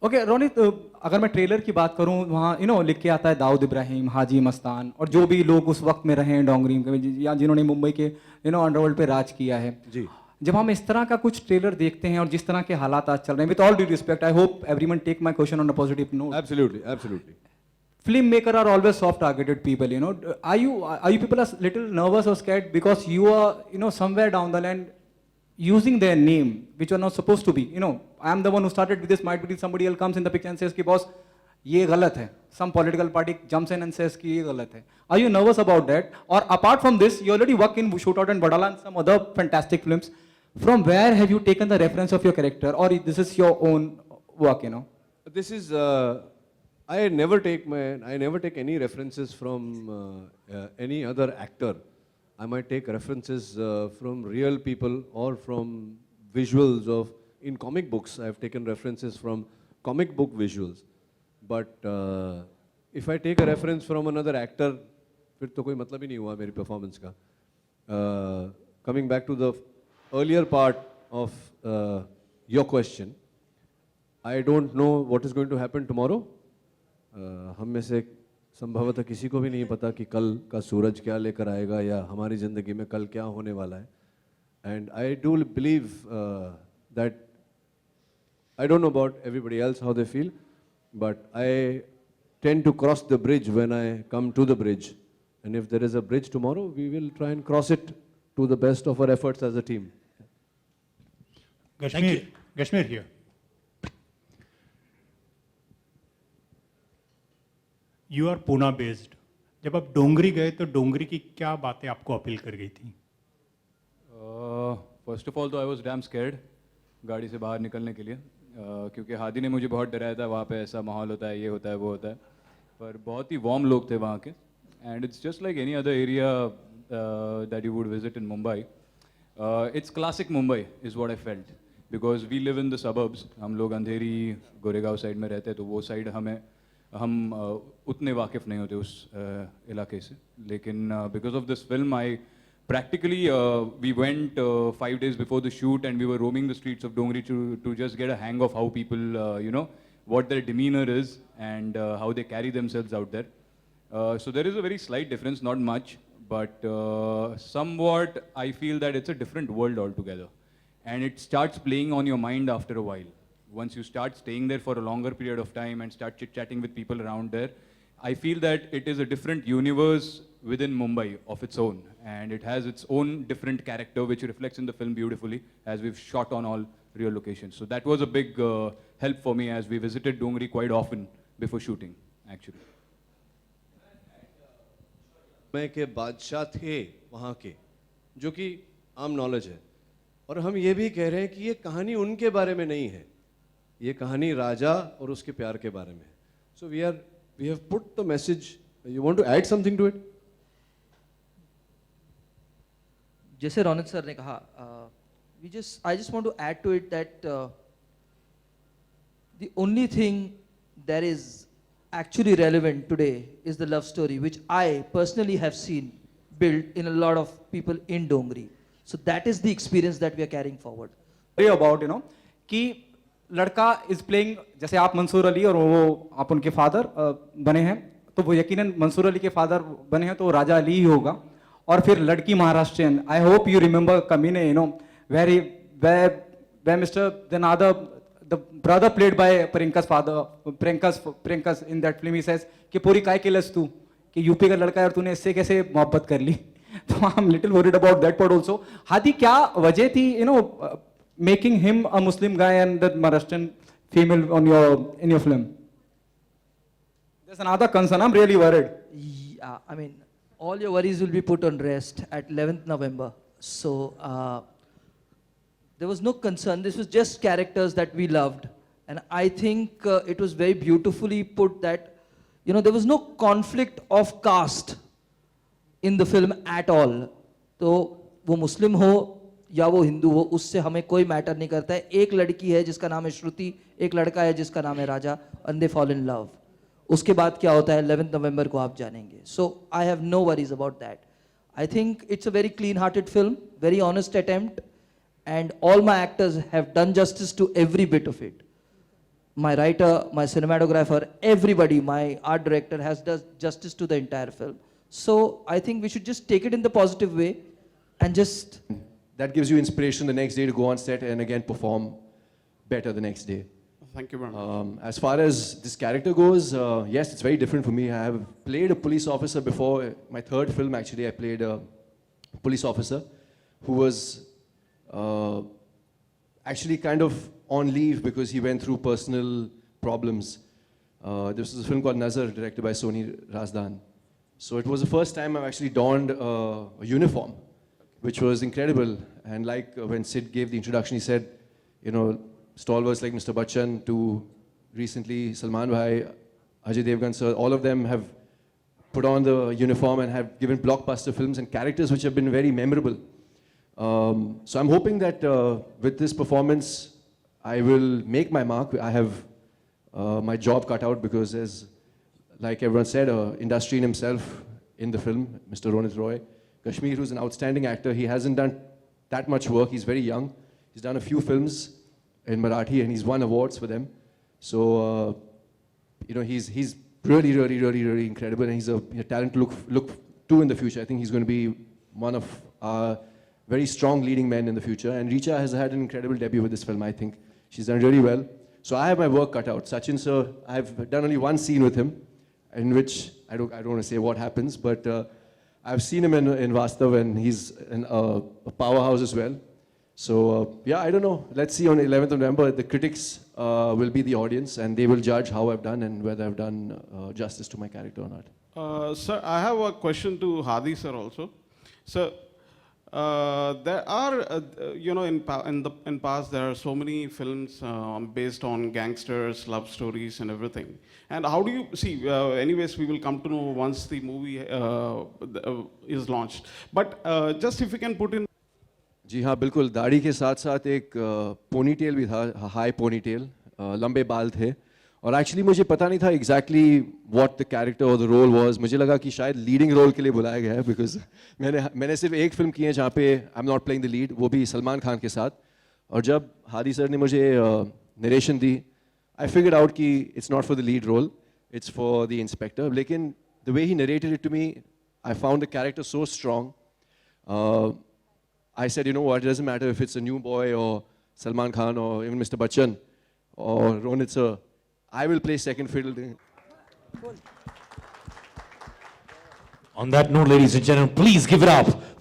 Okay Ronit, अगर मैं trailer की बात करूं, वहाँ लिख के आता है दाऊद इब्राहिम, हाजी मस्तान और जो भी लोग उस वक्त में रहे हैं डोंगरी में या जिन्होंने मुंबई के अंडरवर्ल्ड पे राज किया है। जी। जब हम इस तरह का कुछ ट्रेलर देखते हैं और जिस तरह के हालात आज चल रहे हैं, with all due respect, I hope everyone take my question on a positive note. Absolutely, absolutely. Filmmaker are always soft targeted people, are you people are little nervous or scared because you are somewhere down the line using their name which are not supposed to be. I am the one who started with this, might be somebody else comes in the picture and says ki boss ये गलत है, some political party jumps in and says कि ये गलत है. Are you nervous about that? Or apart from this, you already work in Shootout and Badala and some other fantastic films. From where have you taken the reference of your character, or this is your own work? This is I never take any references from any other actor. I might take references from real people or from visuals of in comic books. I have taken references from comic book visuals. But if I take a reference from another actor, फिर तो कोई मतलब ही नहीं हुआ मेरी performance का. Coming back to the earlier part of your question, I don't know what is going to happen tomorrow. हम में से संभवतः किसी को भी नहीं पता कि कल का सूरज क्या लेकर आएगा या हमारी ज़िंदगी में कल क्या होने वाला है. And I do believe that I don't know about everybody else how they feel, but I tend to cross the bridge when I come to the bridge. And if there is a bridge tomorrow, we will try and cross it to the best of our efforts as a team. Kashmir here. You are Pune based. जब आप डोंगरी गए तो डोंगरी की क्या बातें आपको appeal कर गई थी? फर्स्ट ऑफ ऑल तो आई वॉज डैम स्कैर्ड गाड़ी से बाहर निकलने के लिए, क्योंकि हादी ने मुझे बहुत डराया था. वहाँ पे ऐसा माहौल होता है, ये होता है, वो होता है, पर बहुत ही वार्म लोग थे वहाँ के. And it's just like any other area that you would visit in Mumbai. It's classic Mumbai is what I felt, because we live in the suburbs. हम लोग अंधेरी गोरेगांव साइड में रहते हैं, तो वो साइड हम उतने वाकिफ़ नहीं होते उस इलाके से. लेकिन because of this film I practically we went 5 days before the shoot and we were roaming the streets of Dongri to just get a hang of how people what their demeanor is and how they carry themselves out there. So there is a very slight difference, not much, but somewhat I feel that it's a different world altogether, and it starts playing on your mind after a while. Once you start staying there for a longer period of time and start chit-chatting with people around there, I feel that it is a different universe within Mumbai of its own, and it has its own different character which reflects in the film beautifully, as we've shot on all real locations. So that was a big help for me, as we visited Dongri quite often before shooting actually. मैं के बादशाह थे वहाँ के, जो कि आम knowledge है, और हम ये भी कह रहे हैं कि ये कहानी उनके बारे में नहीं है, ये कहानी राजा और उसके प्यार के बारे में है. So we have put the message. You want to add something to it? जैसे रोनित सर ने कहा, I just want to add to it that the only thing that is actually relevant today is the love story, which I personally have seen built in a lot of people in Dongri. So that is the experience that we are carrying forward. About कि लड़का is playing, जैसे आप मंसूर अली और वो आप उनके father बने हैं, तो वो यकीनन मंसूर अली के फादर बने हैं तो राजा अली ही होगा. और फिर लड़की Maharashtrian, I hope you remember कमीने, where Mr. Denada, the brother played by Priyanka's father, Priyanka's in that film, he says कि पूरी काय केलस तू, कि यूपी का लड़का है और तूने इससे कैसे मोहब्बत कर ली. तो I am little worried about that part also. Hadi, क्या वजह थी making him a Muslim guy and the Maharashtrian female in your film? There's another concern. I'm really worried. Yeah, I mean, all your worries will be put on rest at 11th November. So there was no concern. This was just characters that we loved. And I think it was very beautifully put that, there was no conflict of caste in the film at all. तो वो मुस्लिम हो या वो हिंदू हो, उससे हमें कोई matter नहीं करता है. एक लड़की है जिसका नाम है श्रुति, एक लड़का है जिसका नाम है राजा, and they fall in love. उसके बाद क्या होता है 11th नवंबर को आप जानेंगे. So I have no worries about that. I think it's a very clean-hearted film, very honest attempt, and all my actors have done justice to every bit of it. my writer, my cinematographer, everybody, my art director has done justice to the entire film. So I think we should just take it in the positive way and just That gives you inspiration the next day to go on set and again perform better the next day. Thank you very much. As far as this character goes, yes, it's very different for me. I have played a police officer before. My third film, actually, I played a police officer who was actually kind of on leave because he went through personal problems. This was a film called Nazar, directed by Soni Razdan. So it was the first time I've actually donned a uniform, which was incredible. And like when Sid gave the introduction, he said, you know, stalwarts like Mr. Bachchan to recently Salman Bhai, Ajay Devgan sir, all of them have put on the uniform and have given blockbuster films and characters which have been very memorable. So I'm hoping that with this performance, I will make my mark. I have my job cut out because there's, like everyone said, industry in himself in the film, Mr. Ronit Roy. Kashmir, who's an outstanding actor, he hasn't done that much work. He's very young. He's done a few films in Marathi and he's won awards for them. So, you know, he's really incredible and he's a talent to look to in the future. I think he's going to be one of our very strong leading men in the future. And Richa has had an incredible debut with this film, I think. She's done really well. So I have my work cut out. Sachin sir, I've done only one scene with him, in which, I don't want to say what happens, but I've seen him in Vastav and he's a powerhouse as well. So yeah, I don't know. Let's see on 11th of November. The critics will be the audience and they will judge how I've done and whether I've done justice to my character or not. Sir, I have a question to Hadi sir also. Sir, there are, you know, in past there are so many films based on gangsters, love stories, and everything. And how do you see? Anyways, we will come to know once the movie is launched. But just if you can put in. जी हाँ बिल्कुल दाढ़ी के साथ साथ एक ponytail भी था high ponytail लंबे बाल थे और एक्चुअली मुझे पता नहीं था एग्जैक्टली व्हाट द कैरेक्टर और द रोल वाज मुझे लगा कि शायद लीडिंग रोल के लिए बुलाया गया है बिकॉज मैंने सिर्फ एक फिल्म की है जहाँ पे I am not playing the lead वो भी सलमान खान के साथ और जब हादी सर ने मुझे नरेशन दी आई फिगर्ड आउट कि it's not for the lead role it's for the inspector लेकिन the way he narrated it to me I found the character so strong I said, you know what, it doesn't matter if it's a new boy or Salman Khan or even Mr. Bachchan or Ronit sir, I will play second fiddle. On that note, ladies and gentlemen, please give it up